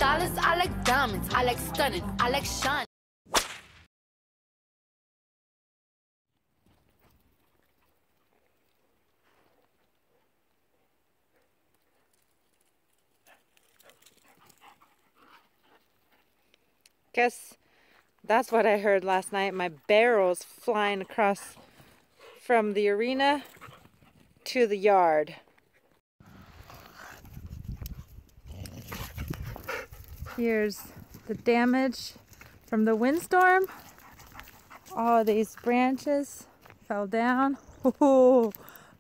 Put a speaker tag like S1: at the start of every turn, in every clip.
S1: dollars, I like diamonds, I like stunning, I like shine.
S2: Guess that's what I heard last night. My barrels flying across from the arena to the yard. Here's the damage from the windstorm. All these branches fell down. Oh,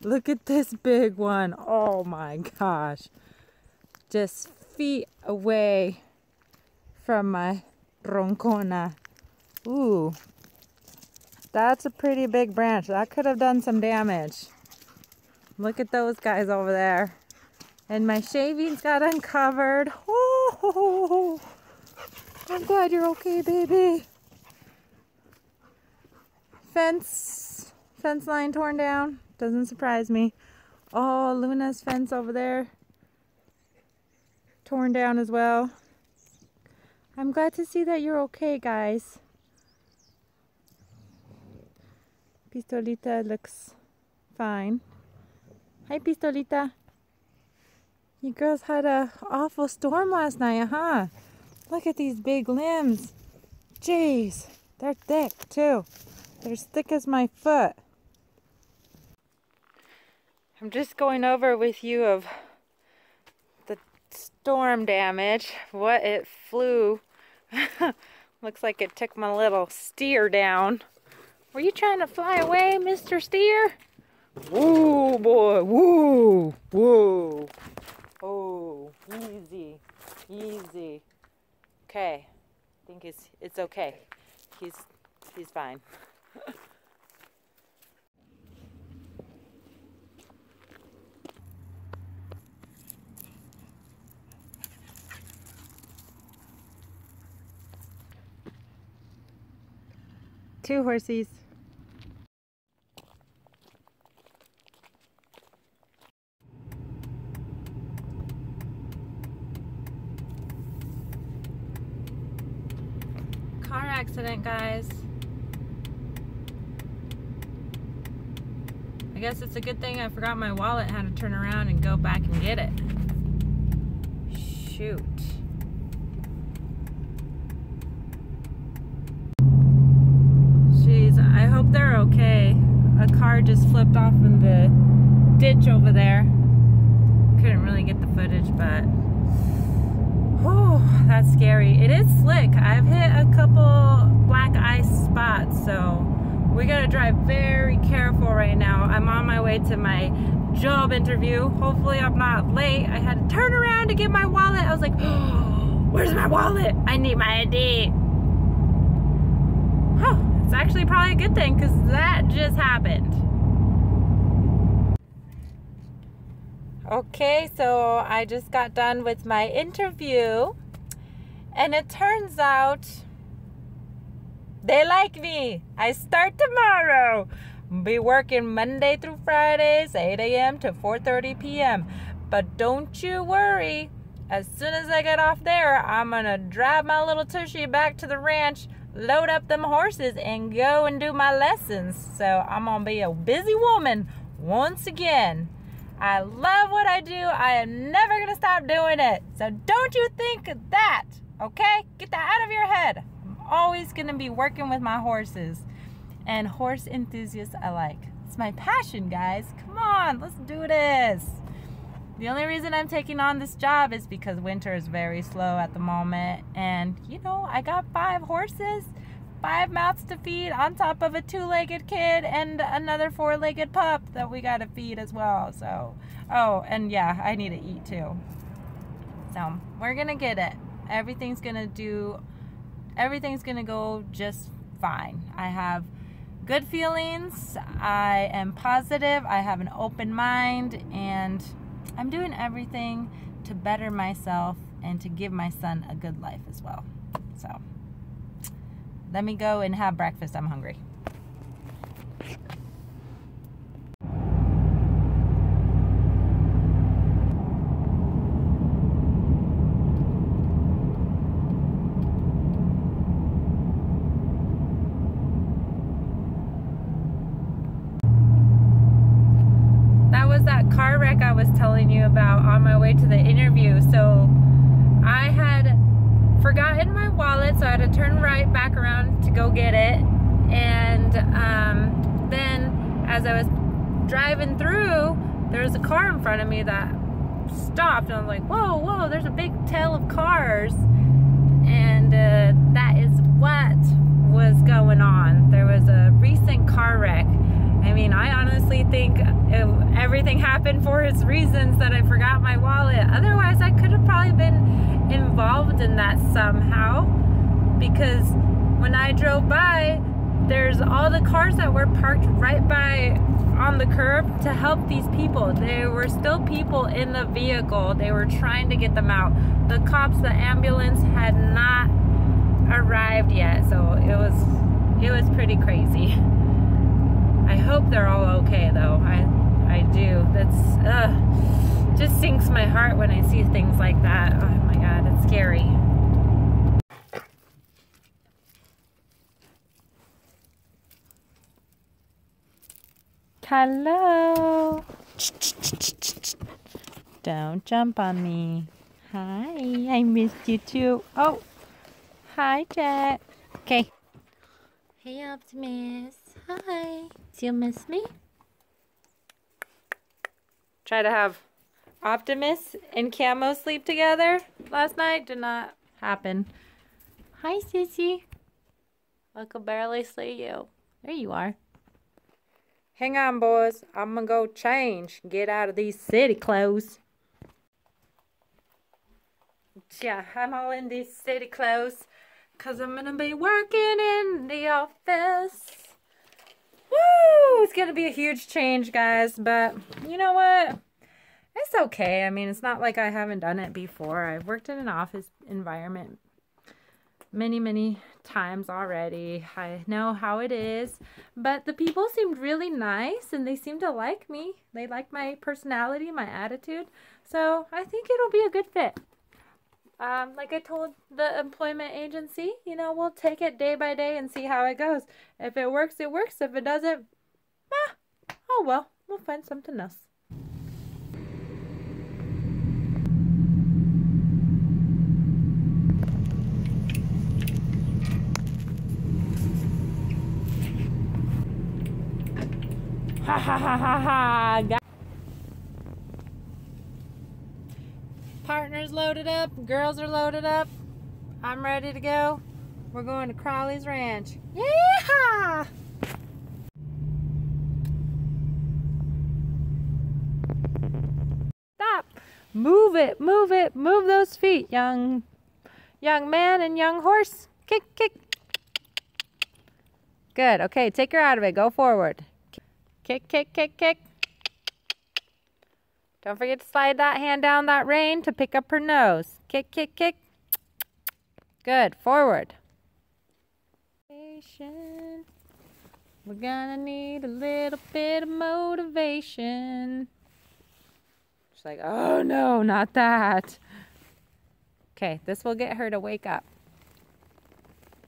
S2: look at this big one. Oh my gosh. Just feet away from my roncona. Ooh, that's a pretty big branch. That could have done some damage. Look at those guys over there. And my shavings got uncovered. Oh, I'm glad you're okay, baby. Fence line torn down. Doesn't surprise me. Oh, Luna's fence over there torn down as well. I'm glad to see that you're okay, guys. Pistolita looks fine. Hi, Pistolita. You girls had an awful storm last night, huh? Look at these big limbs. Jeez, they're thick too. They're as thick as my foot. I'm just going over with you of the storm damage. What it flew. Looks like it took my little steer down. Were you trying to fly away, Mr. Steer? Woo, boy. Woo. Woo. Oh, easy. Easy. Okay. I think it's okay. He's fine. Two horsies. Car accident, guys. I guess it's a good thing I forgot my wallet, had to turn around and go back and get it. Shoot. Jeez, I hope they're okay. A car just flipped off in the ditch over there. Couldn't really get the footage, but whew, that's scary. It is slick. I've hit a couple black ice spots, so we gotta drive very careful right now. I'm on my way to my job interview. Hopefully I'm not late. I had to turn around to get my wallet. I was like, oh, where's my wallet? I need my ID. Huh, it's actually probably a good thing because that just happened. Okay, so I just got done with my interview and it turns out they like me. I start tomorrow. Be working Monday through Fridays, 8 a.m. to 4:30 p.m. But don't you worry. As soon as I get off there, I'm gonna drive my little tushy back to the ranch, load up them horses, and go and do my lessons. So I'm gonna be a busy woman once again. I love what I do. I am never gonna stop doing it. So don't you think that, okay? Get that out of your head. I'm always gonna be working with my horses. And horse enthusiasts alike. It's my passion, guys. Come on, let's do this. The only reason I'm taking on this job is because winter is very slow at the moment. And, you know, I got 5 horses, 5 mouths to feed on top of a 2-legged kid and another 4-legged pup that we got to feed as well. So, oh, and yeah, I need to eat too. So, we're going to get it. Everything's going to go just fine. I have good feelings. I am positive. I have an open mind, and I'm doing everything to better myself and to give my son a good life as well. So let me go and have breakfast. I'm hungry. wreck I was telling you about on my way to the interview. So I had forgotten my wallet, so I had to turn right back around to go get it. And then as I was driving through, there was a car in front of me that stopped, and I was like, whoa, whoa, there's a big tail of cars. And that is what was going on. There was a recent car wreck. I mean, I honestly think everything happened for its reasons, that I forgot my wallet. Otherwise, I could have probably been involved in that somehow, because when I drove by, there's all the cars that were parked right by on the curb to help these people. There were still people in the vehicle. They were trying to get them out. The cops, the ambulance had not arrived yet, so it was pretty crazy. I hope they're all okay though. I do. That's just sinks my heart when I see things like that. Oh my God, it's scary. Hello. Don't jump on me. Hi, I missed you too. Oh, hi, Jet. Okay. Hey, Optimus. Hi. Do you miss me? Try to have Optimus and Camo sleep together last night. Did not happen. Hi, Sissy. I could barely see you. There you are. Hang on, boys. I'm gonna go change. Get out of these city clothes. Yeah, I'm all in these city clothes because I'm gonna be working in the office. Woo! It's gonna be a huge change, guys, but you know what? It's okay. I mean, it's not like I haven't done it before. I've worked in an office environment many times already. I know how it is, but the people seemed really nice and they seemed to like me. They like my personality, my attitude, so I think it'll be a good fit. Like I told the employment agency, you know, we'll take it day by day and see how it goes. If it works, it works. If it doesn't, oh well, we'll find something else. Ha ha ha ha ha! Partners loaded up, girls are loaded up. I'm ready to go. We're going to Crawley's Ranch. Yeehaw! Stop! Move it, move it, move those feet, young man and young horse. Kick, kick. Good. Okay, take her out of it. Go forward. Kick, kick, kick, kick. Don't forget to slide that hand down that rein to pick up her nose. Kick, kick, kick. Good. Forward. We're gonna need a little bit of motivation. She's like, oh no, not that. Okay, this will get her to wake up.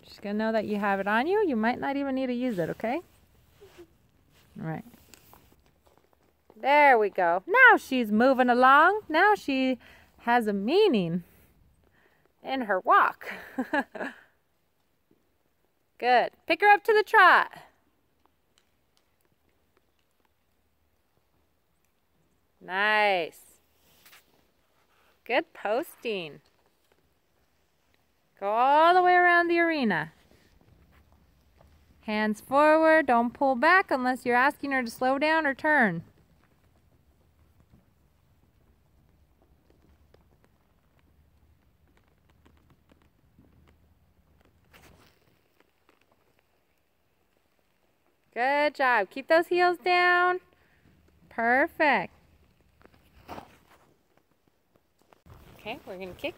S2: She's gonna know that you have it on you. You might not even need to use it, okay? All right. There we go. Now she's moving along. Now she has a meaning in her walk. Good. Pick her up to the trot. Nice. Good posting. Go all the way around the arena. Hands forward. Don't pull back unless you're asking her to slow down or turn. Good job. Keep those heels down. Perfect. Okay, we're going to kick.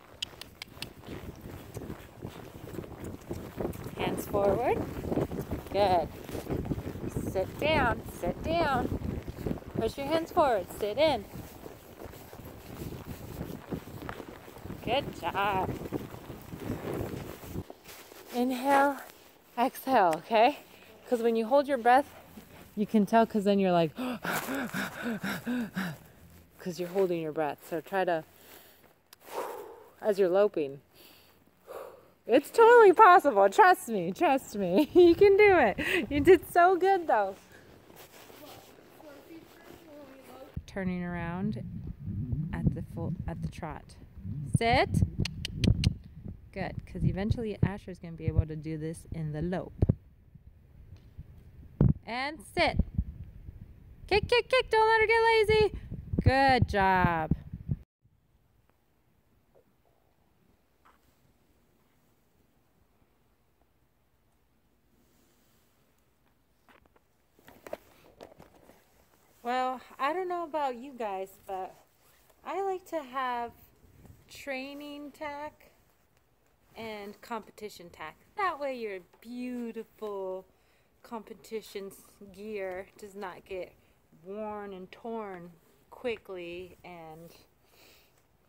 S2: Hands forward. Good. Sit down. Sit down. Push your hands forward. Sit in. Good job. Inhale. Exhale, okay? Because when you hold your breath, you can tell, because then you're like, because you're holding your breath. So try to, as you're loping. It's totally possible. Trust me. Trust me. You can do it. You did so good though. Turning around at the trot. Sit. Good, because eventually Asher's going to be able to do this in the lope. And sit. Kick, kick, kick. Don't let her get lazy. Good job. Well, I don't know about you guys, but I like to have training tack and competition tack. That way your beautiful competition gear does not get worn and torn quickly and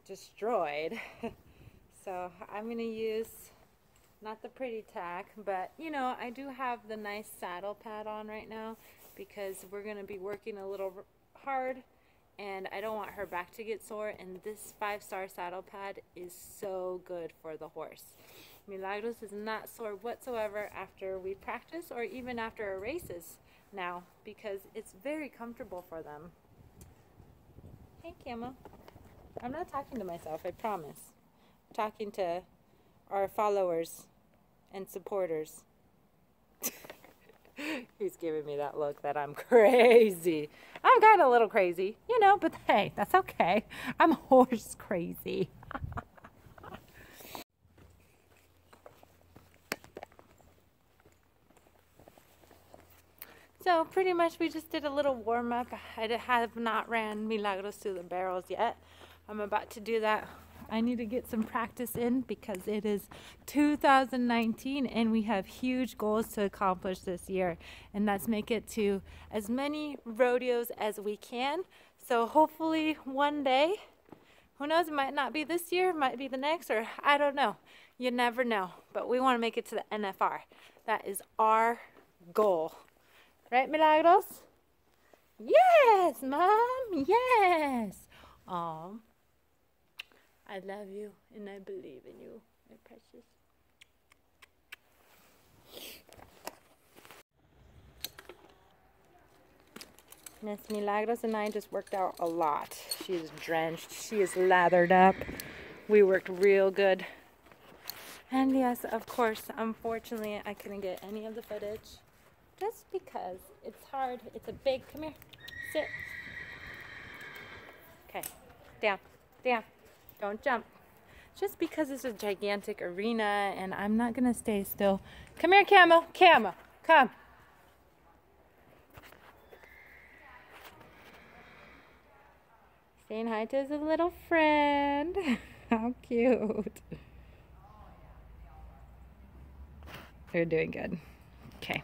S2: destroyed. So I'm going to use not the pretty tack, but you know, I do have the nice saddle pad on right now because we're going to be working a little hard and I don't want her back to get sore, and this 5-star saddle pad is so good for the horse. Milagros is not sore whatsoever after we practice or even after our races now because it's very comfortable for them. Hey Camo. I'm not talking to myself, I promise. I'm talking to our followers and supporters. He's giving me that look that I'm crazy. I'm kind of a little crazy, you know, but hey, that's okay. I'm horse crazy. So pretty much we just did a little warm up. I have not ran Milagros through the barrels yet. I'm about to do that. I need to get some practice in because it is 2019 and we have huge goals to accomplish this year, and that's make it to as many rodeos as we can. So hopefully one day, who knows, it might not be this year, might be the next, or I don't know. You never know, but we want to make it to the NFR. That is our goal. Right, Milagros? Yes, Mom, yes. I love you and I believe in you, my precious. Miss Milagros and I just worked out a lot. She is drenched. She is lathered up. We worked real good. And yes, of course, unfortunately, I couldn't get any of the footage just because it's hard. It's a big, come here, sit. Okay, down, down. Don't jump. Just because it's a gigantic arena and I'm not going to stay still. Come here, Camo. Camo, come. Saying hi to his little friend. How cute. They're doing good. Okay.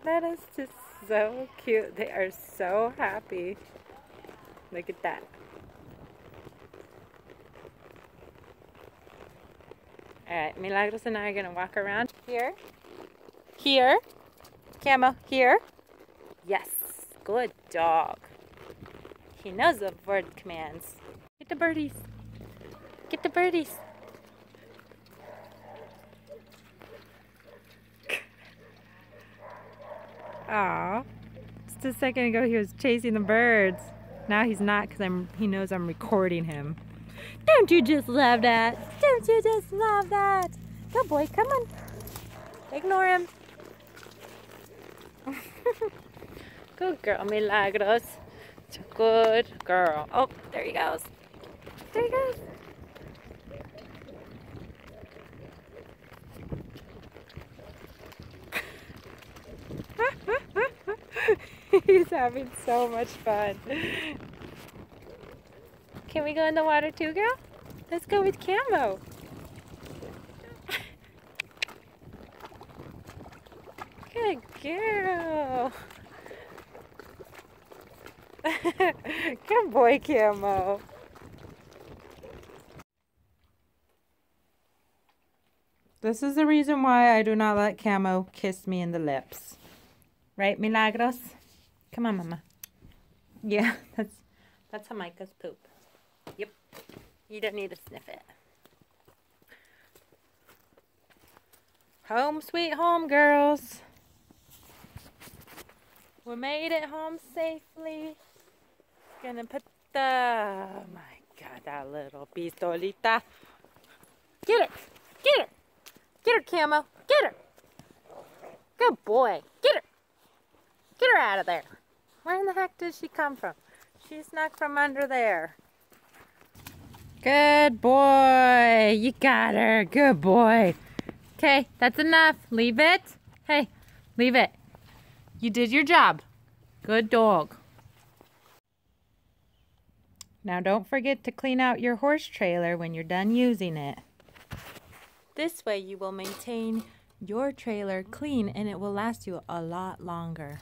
S2: That is just so cute. They are so happy. Look at that. Alright, Milagros and I are going to walk around here. Here. Camo, here. Yes. Good dog. He knows the word commands. Get the birdies. Get the birdies. Aw. Just a second ago he was chasing the birds. Now he's not because he knows I'm recording him. Don't you just love that? Don't you just love that? Good boy, come on. Ignore him. Good girl, Milagros. It's a good girl. Oh, there he goes. There he goes. He's having so much fun. Can we go in the water too, girl? Let's go with Camo. Good girl. Good boy, Camo. This is the reason why I do not let Camo kiss me in the lips. Right, Milagros? Come on, Mama. Yeah, that's Hamika's poop. Yep. You don't need to sniff it. Home sweet home, girls. We made it home safely. Gonna put the... Oh my God, that little pistolita. Get her. Get her. Get her, Camo. Get her. Good boy. Get her. Get her out of there. Where in the heck did she come from? She snuck from under there. Good boy. You got her. Good boy. Okay, that's enough. Leave it. Hey, leave it. You did your job. Good dog. Now don't forget to clean out your horse trailer when you're done using it. This way you will maintain your trailer clean and it will last you a lot longer.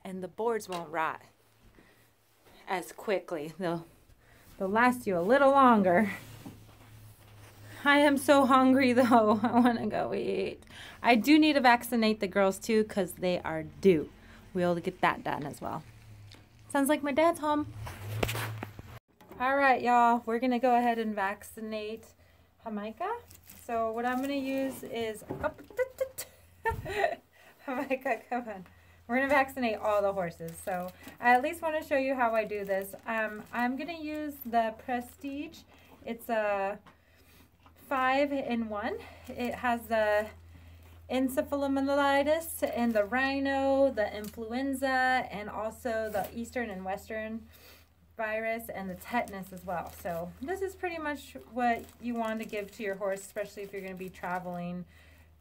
S2: And the boards won't rot as quickly. They'll last you a little longer. I am so hungry though. I want to go eat. I do need to vaccinate the girls too because they are due. We'll get that done as well. Sounds like my dad's home. All right, y'all. We're going to go ahead and vaccinate Hamika. So what I'm going to use is... Hamika, come on. We're going to vaccinate all the horses. So I at least want to show you how I do this. I'm going to use the Prestige. It's a 5-in-1. It has the encephalitis and the rhino, the influenza, and also the Eastern and Western virus and the tetanus as well. So this is pretty much what you want to give to your horse, especially if you're going to be traveling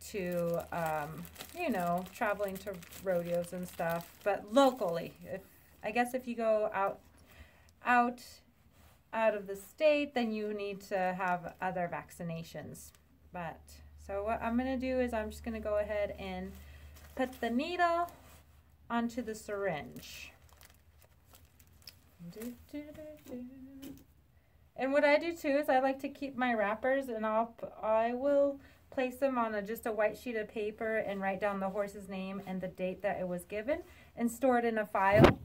S2: to, you know, traveling to rodeos and stuff, but locally. I guess if you go out of the state, then you need to have other vaccinations. But so what I'm going to do is I'm just going to go ahead and put the needle onto the syringe. And what I do too is I like to keep my wrappers, and I will place them on just a white sheet of paper and write down the horse's name and the date that it was given and store it in a file.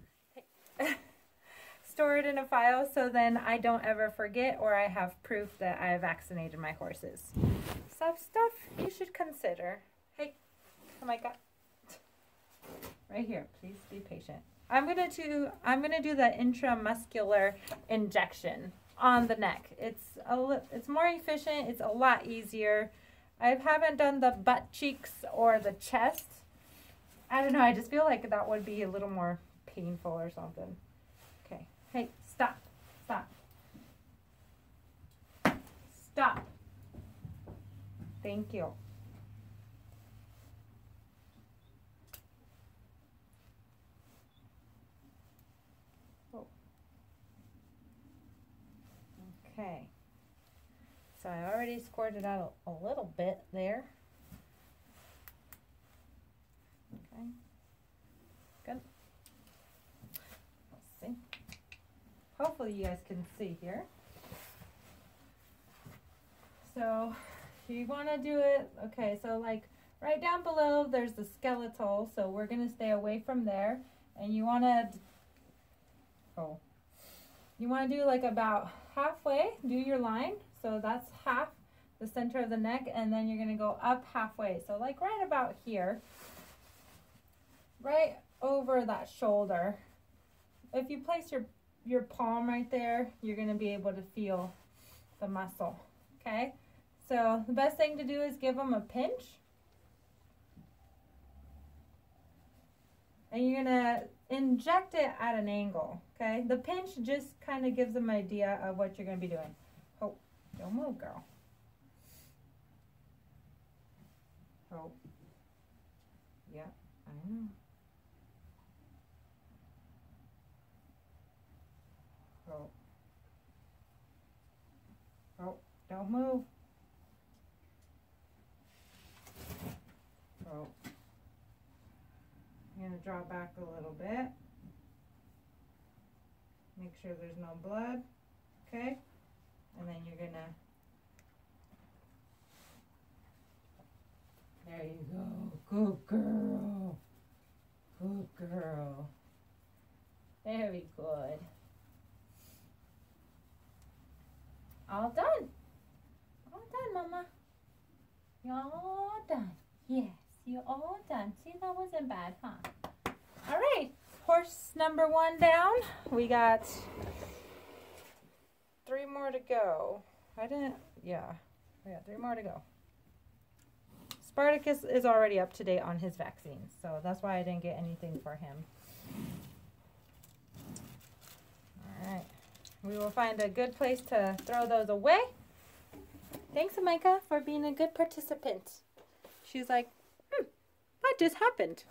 S2: Store it in a file so then I don't ever forget, or I have proof that I vaccinated my horses. Stuff you should consider. Hey, oh my God. Right here, please be patient. I'm gonna do the intramuscular injection on the neck. It's more efficient. It's a lot easier. I haven't done the butt cheeks or the chest. I don't know. I just feel like that would be a little more painful or something. Okay. Hey, stop. Stop. Stop. Thank you. Okay, so I already squirted out a little bit there. Okay, good. Let's see. Hopefully you guys can see here. So you want to do it, okay, so like right down below there's the skeletal, so we're going to stay away from there. And you want to, you want to do like about halfway, do your line. So that's half the center of the neck, and then you're going to go up halfway. So like right about here, right over that shoulder. If you place your palm right there, you're going to be able to feel the muscle, okay? So the best thing to do is give them a pinch. And you're going to inject it at an angle, okay? The pinch just kind of gives them an idea of what you're going to be doing. Oh, don't move, girl. Oh. Yeah, I know. Oh. Oh, don't move. Oh. I'm going to draw back a little bit. Make sure there's no blood. Okay? And then you're going to... There you go. Good girl. Good girl. Very good. All done. All done, Mama. You're all done. Yes, you're all done. See, that wasn't bad, huh? All right. Horse number 1 down. We got 3 more to go. Yeah, 3 more to go. Spartacus is already up to date on his vaccines, so that's why I didn't get anything for him. All right. We will find a good place to throw those away. Thanks, Amika, for being a good participant. She's like, what just happened?